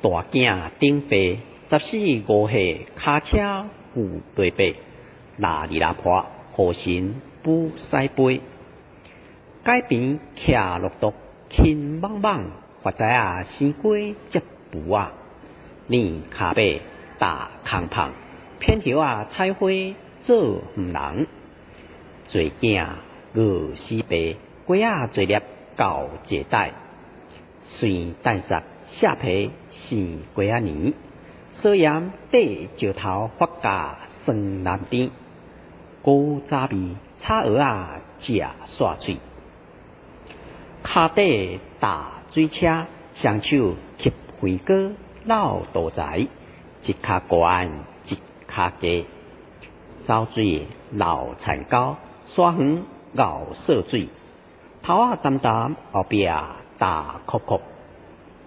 大囝顶飞14、15岁，卡车负对背，拉里拉破，好心不使背。街边徛落毒，轻莽莽，发财啊，生鸡接布啊，你卡背大空胖，偏条啊菜花做毋人。做囝饿死爸，鸡啊做粒到这代，虽蛋杀下皮生鸡啊年，所盐底石头发家酸南甜，古早味炒蚵啊食煞脆。骹底大水车，双手吸飞果捞大财，一骹悬一骹低，走水捞田沟，沙园熬潲水，头啊澹澹，后壁大壳壳，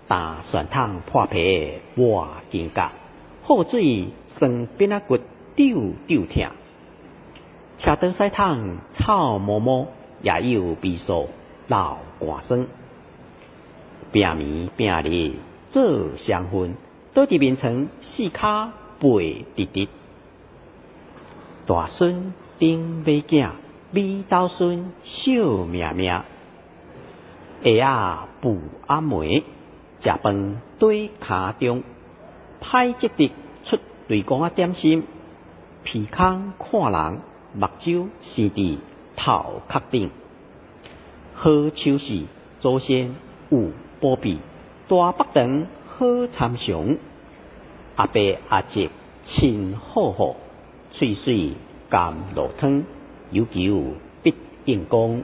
大蒜汤破皮换金甲，好水酸边仔骨丢丢疼，车刀西汤草摸摸，也有味素老寒酸，拼暝拼日做双份，倒伫面床四骹背直直。大孙顶马囝，美斗孙小命命。下啊布暗暝，食饭对骹中，歹积德出对讲啊点心，鼻孔看人，目睭生伫头壳顶。好手势，祖先有保庇，大腹肠好参详。阿伯阿叔亲好好，脆水甘露汤，有求必应公。